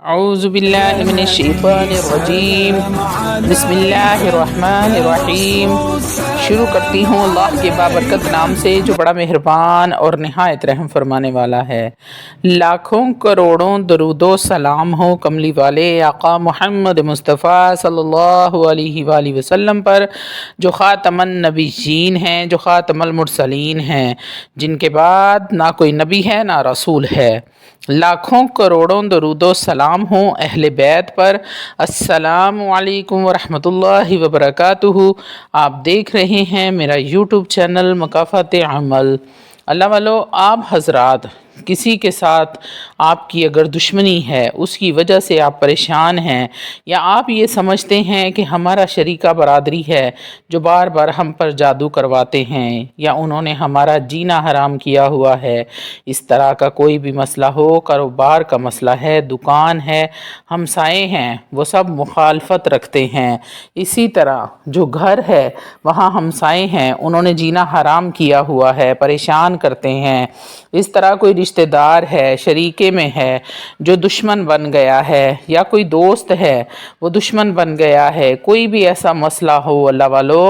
اعوذ باللہ من الشیطان الرجیم، بسم اللہ الرحمن الرحیم۔ شروع کرتی ہوں اللہ کے بابرکت نام سے جو بڑا مہربان اور نہایت رحم فرمانے والا ہے۔ لاکھوں کروڑوں درود و سلام ہو کملی والے آقا محمد مصطفیٰ صلی اللہ علیہ وآلہ وسلم پر، جو خاتم النبیین ہیں، جو خاتم المرسلین ہیں، جن کے بعد نہ کوئی نبی ہے نہ رسول ہے۔ لاکھوں کروڑوں درود و سلام ہوں اہل بیت پر۔ السلام علیکم ورحمۃ اللہ وبرکاتہ۔ آپ دیکھ رہے ہیں میرا یوٹیوب چینل مکافات عمل۔ اللہ والو، آپ حضرات کسی کے ساتھ آپ کی اگر دشمنی ہے، اس کی وجہ سے آپ پریشان ہیں، یا آپ یہ سمجھتے ہیں کہ ہمارا شریکہ برادری ہے جو بار بار ہم پر جادو کرواتے ہیں، یا انہوں نے ہمارا جینا حرام کیا ہوا ہے، اس طرح کا کوئی بھی مسئلہ ہو، کاروبار کا مسئلہ ہے، دکان ہے، ہمسائے ہیں، وہ سب مخالفت رکھتے ہیں، اسی طرح جو گھر ہے وہاں ہمسائے ہیں، انہوں نے جینا حرام کیا ہوا ہے، پریشان کرتے ہیں، اس طرح کوئی رشتہ دار ہے، شریکے میں ہے جو دشمن بن گیا ہے، یا کوئی دوست ہے وہ دشمن بن گیا ہے، کوئی بھی ایسا مسئلہ ہو اللہ والو،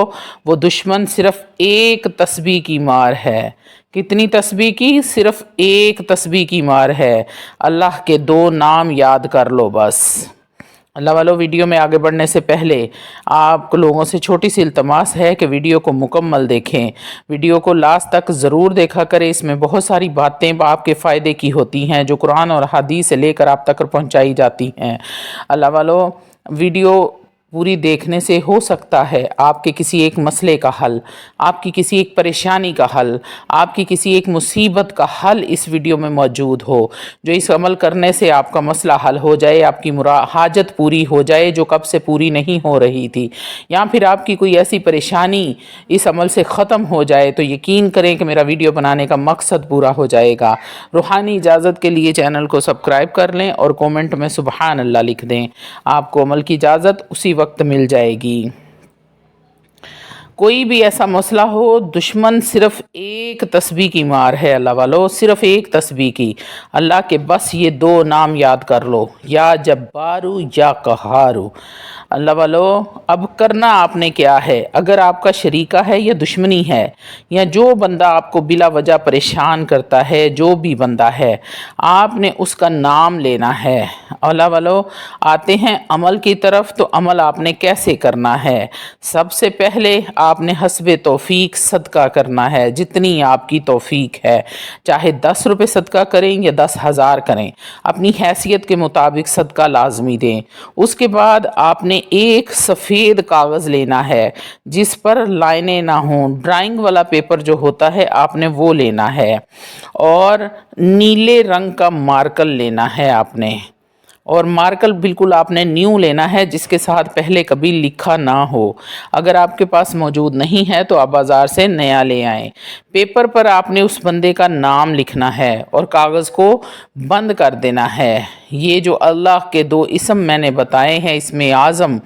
وہ دشمن صرف ایک تسبیح کی مار ہے۔ کتنی تسبیح کی؟ صرف ایک تسبیح کی مار ہے۔ اللہ کے دو نام یاد کر لو بس۔ اللہ والو، ویڈیو میں آگے بڑھنے سے پہلے آپ لوگوں سے چھوٹی سی التماس ہے کہ ویڈیو کو مکمل دیکھیں، ویڈیو کو لاسٹ تک ضرور دیکھا کریں۔ اس میں بہت ساری باتیں آپ کے فائدے کی ہوتی ہیں جو قرآن اور حدیث سے لے کر آپ تک پہنچائی جاتی ہیں۔ اللہ والو، ویڈیو پوری دیکھنے سے ہو سکتا ہے آپ کے کسی ایک مسئلے کا حل، آپ کی کسی ایک پریشانی کا حل، آپ کی کسی ایک مصیبت کا حل اس ویڈیو میں موجود ہو، جو اس عمل کرنے سے آپ کا مسئلہ حل ہو جائے، آپ کی حاجت پوری ہو جائے جو کب سے پوری نہیں ہو رہی تھی، یا پھر آپ کی کوئی ایسی پریشانی اس عمل سے ختم ہو جائے، تو یقین کریں کہ میرا ویڈیو بنانے کا مقصد پورا ہو جائے گا۔ روحانی اجازت کے لیے چینل کو سبسکرائب کر لیں اور کومنٹ میں سبحان اللہ لکھ دیں، آپ کو عمل کی اجازت اسی وقت مل جائے گی۔ کوئی بھی ایسا مسئلہ ہو، دشمن صرف ایک تسبیح کی مار ہے اللہ والو، صرف ایک تسبیح کی۔ اللہ کے بس یہ دو نام یاد کر لو، یا جبارو یا قہارو۔ اللہ والو، اب کرنا آپ نے کیا ہے؟ اگر آپ کا شریکہ ہے یا دشمنی ہے، یا جو بندہ آپ کو بلا وجہ پریشان کرتا ہے، جو بھی بندہ ہے، آپ نے اس کا نام لینا ہے۔ اللہ والو، آتے ہیں عمل کی طرف، تو عمل آپ نے کیسے کرنا ہے؟ سب سے پہلے آپ نے حسب توفیق صدقہ کرنا ہے، جتنی آپ کی توفیق ہے، چاہے 10 روپے صدقہ کریں یا 10,000 کریں، اپنی حیثیت کے مطابق صدقہ لازمی دیں۔ اس کے بعد آپ نے ایک سفید کاغذ لینا ہے جس پر لائنیں نہ ہوں، ڈرائنگ والا پیپر جو ہوتا ہے آپ نے وہ لینا ہے، اور نیلے رنگ کا مارکر لینا ہے آپ نے، اور مارکر بالکل آپ نے نیو لینا ہے جس کے ساتھ پہلے کبھی لکھا نہ ہو۔ اگر آپ کے پاس موجود نہیں ہے تو آپ بازار سے نیا لے آئیں۔ پیپر پر آپ نے اس بندے کا نام لکھنا ہے اور کاغذ کو بند کر دینا ہے۔ یہ جو اللہ کے دو اسم میں نے بتائے ہیں، اسم اعظم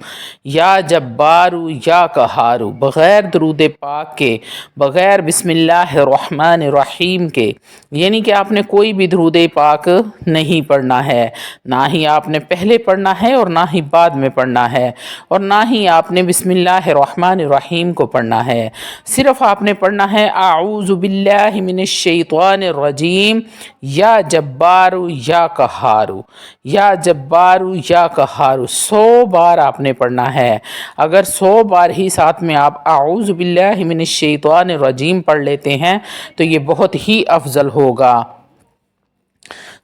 یا جبارو یا قہارو، بغیر درود پاک کے، بغیر بسم اللہ الرحمن الرحیم کے، یعنی کہ آپ نے کوئی بھی درود پاک نہیں پڑھنا ہے، نہ ہی آپ نے پہلے پڑھنا ہے اور نہ ہی بعد میں پڑھنا ہے، اور نہ ہی آپ نے بسم اللہ الرحمن الرحیم کو پڑھنا ہے۔ صرف آپ نے پڑھنا ہے اعوذ باللہ من الشیطان الرجیم یا جبارو یا قہارو، یا جبارو یا قہارو، 100 بار آپ نے پڑھنا ہے۔ اگر 100 بار ہی ساتھ میں آپ اعوذ باللہ من الشیطان الرجیم پڑھ لیتے ہیں تو یہ بہت ہی افضل ہوگا۔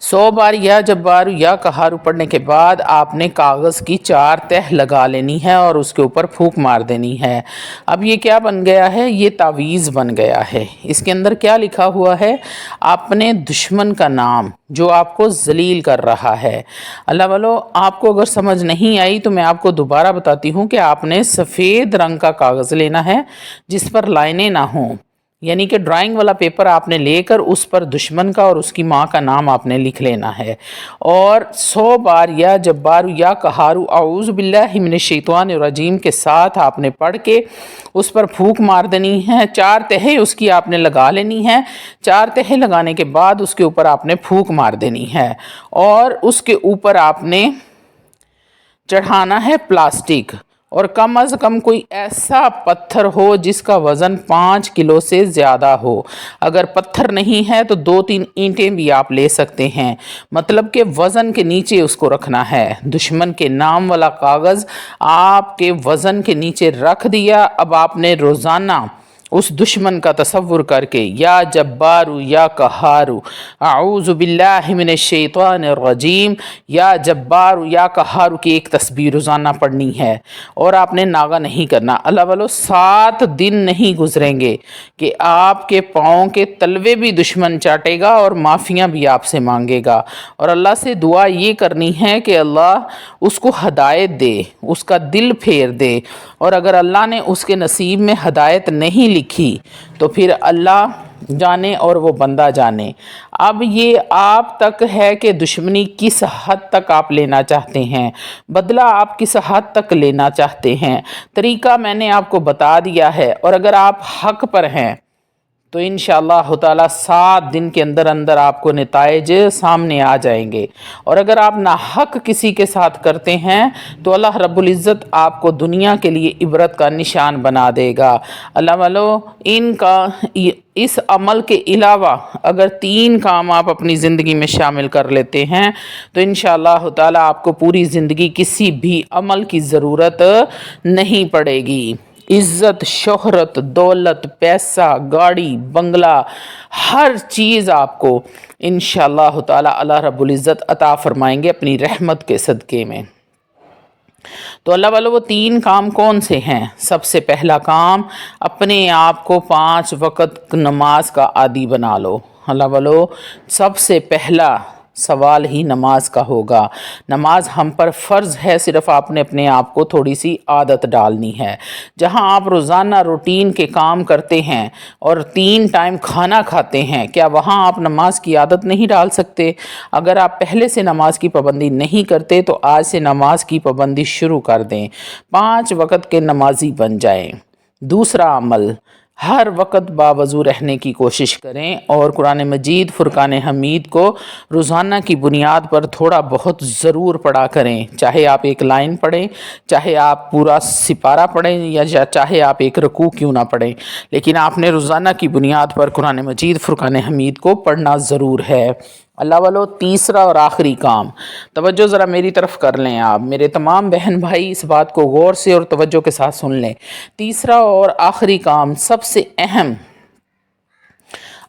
100 بار یا جبارو یا قہارو پڑھنے کے بعد آپ نے کاغذ کی 4 تہہ لگا لینی ہے اور اس کے اوپر پھونک مار دینی ہے۔ اب یہ کیا بن گیا ہے؟ یہ تعویذ بن گیا ہے۔ اس کے اندر کیا لکھا ہوا ہے؟ اپنے دشمن کا نام جو آپ کو ذلیل کر رہا ہے۔ اللہ والو، آپ کو اگر سمجھ نہیں آئی تو میں آپ کو دوبارہ بتاتی ہوں کہ آپ نے سفید رنگ کا کاغذ لینا ہے جس پر لائنیں نہ ہوں، یعنی کہ ڈرائنگ والا پیپر آپ نے لے کر اس پر دشمن کا اور اس کی ماں کا نام آپ نے لکھ لینا ہے، اور 100 بار یا جبار یا قہار اعوذ باللہ من الشیطان الرجیم کے ساتھ آپ نے پڑھ کے اس پر پھونک مار دینی ہے۔ 4 تہے اس کی آپ نے لگا لینی ہے۔ 4 تہے لگانے کے بعد اس کے اوپر آپ نے پھونک مار دینی ہے، اور اس کے اوپر آپ نے چڑھانا ہے پلاسٹک، اور کم از کم کوئی ایسا پتھر ہو جس کا وزن 5 کلو سے زیادہ ہو۔ اگر پتھر نہیں ہے تو 2-3 اینٹیں بھی آپ لے سکتے ہیں، مطلب کہ وزن کے نیچے اس کو رکھنا ہے۔ دشمن کے نام والا کاغذ آپ کے وزن کے نیچے رکھ دیا۔ اب آپ نے روزانہ اس دشمن کا تصور کر کے یا جبارو یا قہارو اعوذ باللہ من الشیطان الرجیم یا جبارو یا قہارو کی ایک تسبیح روزانہ پڑھنی ہے، اور آپ نے ناغہ نہیں کرنا۔ اللہ والو 7 دن نہیں گزریں گے کہ آپ کے پاؤں کے تلوے بھی دشمن چاٹے گا اور معافیاں بھی آپ سے مانگے گا، اور اللہ سے دعا یہ کرنی ہے کہ اللہ اس کو ہدایت دے، اس کا دل پھیر دے، اور اگر اللہ نے اس کے نصیب میں ہدایت نہیں لکھی تو پھر اللہ جانے اور وہ بندہ جانے۔ اب یہ آپ تک ہے کہ دشمنی کس حد تک آپ لینا چاہتے ہیں، بدلہ آپ کس حد تک لینا چاہتے ہیں، طریقہ میں نے آپ کو بتا دیا ہے، اور اگر آپ حق پر ہیں تو انشاءاللہ تعالی 7 دن کے اندر اندر آپ کو نتائج سامنے آ جائیں گے، اور اگر آپ ناحق کسی کے ساتھ کرتے ہیں تو اللہ رب العزت آپ کو دنیا کے لیے عبرت کا نشان بنا دے گا۔ اللہ والو اس عمل کے علاوہ اگر 3 کام آپ اپنی زندگی میں شامل کر لیتے ہیں تو انشاءاللہ تعالی آپ کو پوری زندگی کسی بھی عمل کی ضرورت نہیں پڑے گی۔ عزت، شہرت، دولت، پیسہ، گاڑی، بنگلہ، ہر چیز آپ کو انشاءاللہ تعالی اللہ رب العزت عطا فرمائیں گے اپنی رحمت کے صدقے میں۔ تو اللہ والو وہ 3 کام کون سے ہیں؟ سب سے پہلا کام، اپنے آپ کو 5 وقت نماز کا عادی بنا لو۔ اللہ والو سب سے پہلا سوال ہی نماز کا ہوگا۔ نماز ہم پر فرض ہے، صرف آپ نے اپنے آپ کو تھوڑی سی عادت ڈالنی ہے۔ جہاں آپ روزانہ روٹین کے کام کرتے ہیں اور 3 ٹائم کھانا کھاتے ہیں، کیا وہاں آپ نماز کی عادت نہیں ڈال سکتے؟ اگر آپ پہلے سے نماز کی پابندی نہیں کرتے تو آج سے نماز کی پابندی شروع کر دیں، 5 وقت کے نمازی بن جائیں۔ دوسرا عمل، ہر وقت باوضو رہنے کی کوشش کریں، اور قرآن مجید فرقان حمید کو روزانہ کی بنیاد پر تھوڑا بہت ضرور پڑھا کریں، چاہے آپ 1 لائن پڑھیں، چاہے آپ پورا سپارہ پڑھیں، یا چاہے آپ 1 رکوع کیوں نہ پڑھیں، لیکن آپ نے روزانہ کی بنیاد پر قرآن مجید فرقان حمید کو پڑھنا ضرور ہے۔ اللہ والو تیسرا اور آخری کام، توجہ ذرا میری طرف کر لیں، آپ میرے تمام بہن بھائی اس بات کو غور سے اور توجہ کے ساتھ سن لیں۔ تیسرا اور آخری کام، سب سے اہم،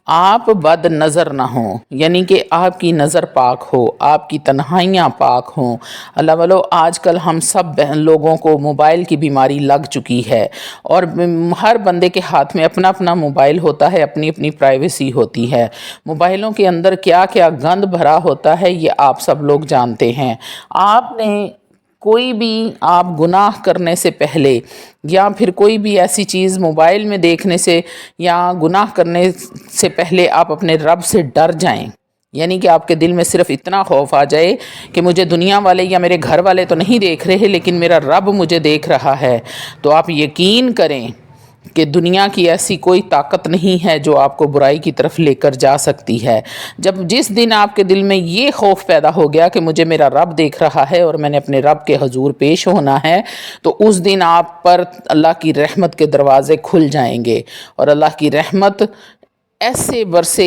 آپ بد نظر نہ ہوں، یعنی کہ آپ کی نظر پاک ہو، آپ کی تنہائیاں پاک ہوں۔ اللہ والو آج کل ہم سب لوگوں کو موبائل کی بیماری لگ چکی ہے، اور ہر بندے کے ہاتھ میں اپنا اپنا موبائل ہوتا ہے، اپنی اپنی پرائیویسی ہوتی ہے۔ موبائلوں کے اندر کیا کیا گند بھرا ہوتا ہے یہ آپ سب لوگ جانتے ہیں۔ آپ نے کوئی بھی آپ گناہ کرنے سے پہلے یا پھر کوئی بھی ایسی چیز موبائل میں دیکھنے سے یا گناہ کرنے سے پہلے آپ اپنے رب سے ڈر جائیں، یعنی کہ آپ کے دل میں صرف اتنا خوف آ جائے کہ مجھے دنیا والے یا میرے گھر والے تو نہیں دیکھ رہے لیکن میرا رب مجھے دیکھ رہا ہے، تو آپ یقین کریں کہ دنیا کی ایسی کوئی طاقت نہیں ہے جو آپ کو برائی کی طرف لے کر جا سکتی ہے۔ جس دن آپ کے دل میں یہ خوف پیدا ہو گیا کہ مجھے میرا رب دیکھ رہا ہے اور میں نے اپنے رب کے حضور پیش ہونا ہے، تو اس دن آپ پر اللہ کی رحمت کے دروازے کھل جائیں گے، اور اللہ کی رحمت ایسے برسے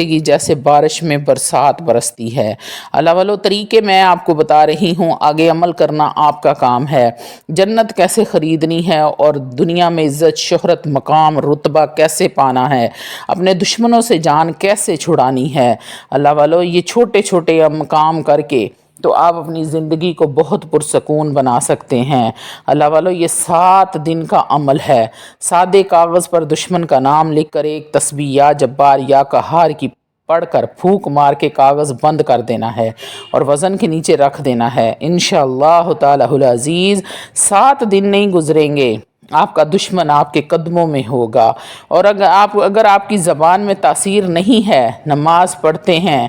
گی جیسے بارش میں برسات برستی ہے۔ اللہ والو طریقے میں آپ کو بتا رہی ہوں، آگے عمل کرنا آپ کا کام ہے۔ جنت کیسے خریدنی ہے اور دنیا میں عزت، شہرت، مقام، رتبہ کیسے پانا ہے، اپنے دشمنوں سے جان کیسے چھڑانی ہے، اللہ والو یہ چھوٹے چھوٹے کام کر کے تو آپ اپنی زندگی کو بہت پرسکون بنا سکتے ہیں۔ اللہ والو یہ 7 دن کا عمل ہے۔ سادے کاغذ پر دشمن کا نام لکھ کر 1 تسبیح یا جبار یا قہار کی پڑھ کر پھونک مار کے کاغذ بند کر دینا ہے اور وزن کے نیچے رکھ دینا ہے۔ انشاءاللہ تعالی العزیز 7 دن نہیں گزریں گے، آپ کا دشمن آپ کے قدموں میں ہوگا۔ اور اگر آپ کی زبان میں تاثیر نہیں ہے، نماز پڑھتے ہیں،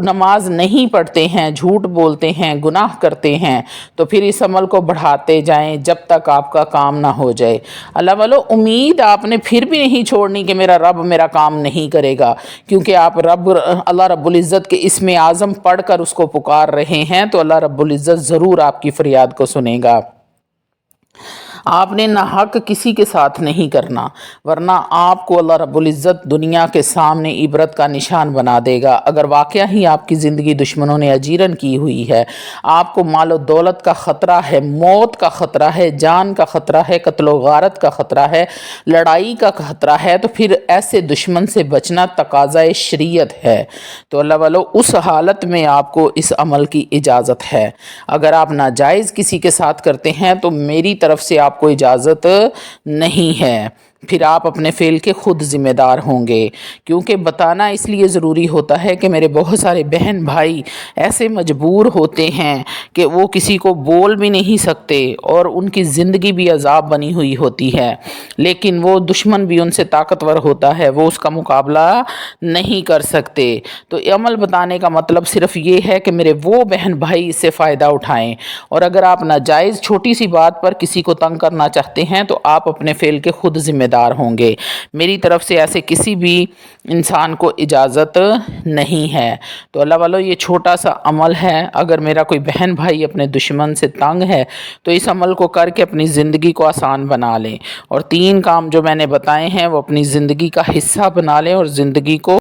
نماز نہیں پڑھتے ہیں، جھوٹ بولتے ہیں، گناہ کرتے ہیں، تو پھر اس عمل کو بڑھاتے جائیں جب تک آپ کا کام نہ ہو جائے۔ اللہ والو، امید آپ نے پھر بھی نہیں چھوڑنی کہ میرا رب میرا کام نہیں کرے گا، کیونکہ آپ اللہ رب العزت کے اسم اعظم پڑھ کر اس کو پکار رہے ہیں، تو اللہ رب العزت ضرور آپ کی فریاد کو سنے گا۔ آپ نے نہ حق کسی کے ساتھ نہیں کرنا، ورنہ آپ کو اللہ رب العزت دنیا کے سامنے عبرت کا نشان بنا دے گا۔ اگر واقعہ ہی آپ کی زندگی دشمنوں نے اجیرن کی ہوئی ہے، آپ کو مال و دولت کا خطرہ ہے، موت کا خطرہ ہے، جان کا خطرہ ہے، قتل و غارت کا خطرہ ہے، لڑائی کا خطرہ ہے، تو پھر ایسے دشمن سے بچنا تقاضائے شریعت ہے۔ تو اللہ والو، اس حالت میں آپ کو اس عمل کی اجازت ہے۔ اگر آپ ناجائز کسی کے ساتھ کرتے ہیں تو میری طرف سے آپ کو اجازت نہیں ہے، پھر آپ اپنے فعل کے خود ذمہ دار ہوں گے۔ کیونکہ بتانا اس لیے ضروری ہوتا ہے کہ میرے بہت سارے بہن بھائی ایسے مجبور ہوتے ہیں کہ وہ کسی کو بول بھی نہیں سکتے اور ان کی زندگی بھی عذاب بنی ہوئی ہوتی ہے، لیکن وہ دشمن بھی ان سے طاقتور ہوتا ہے، وہ اس کا مقابلہ نہیں کر سکتے۔ تو عمل بتانے کا مطلب صرف یہ ہے کہ میرے وہ بہن بھائی اس سے فائدہ اٹھائیں، اور اگر آپ ناجائز چھوٹی سی بات پر کسی کو تنگ کرنا چاہتے ہیں تو آپ اپنے فعل کے خود ذمہ دار ہوں گے۔ میری طرف سے ایسے کسی بھی انسان کو اجازت نہیں ہے۔ تو اللہ والو، یہ چھوٹا سا عمل ہے، اگر میرا کوئی بہن بھائی اپنے دشمن سے تنگ ہے تو اس عمل کو کر کے اپنی زندگی کو آسان بنا لیں، اور 3 کام جو میں نے بتائے ہیں وہ اپنی زندگی کا حصہ بنا لیں اور زندگی کو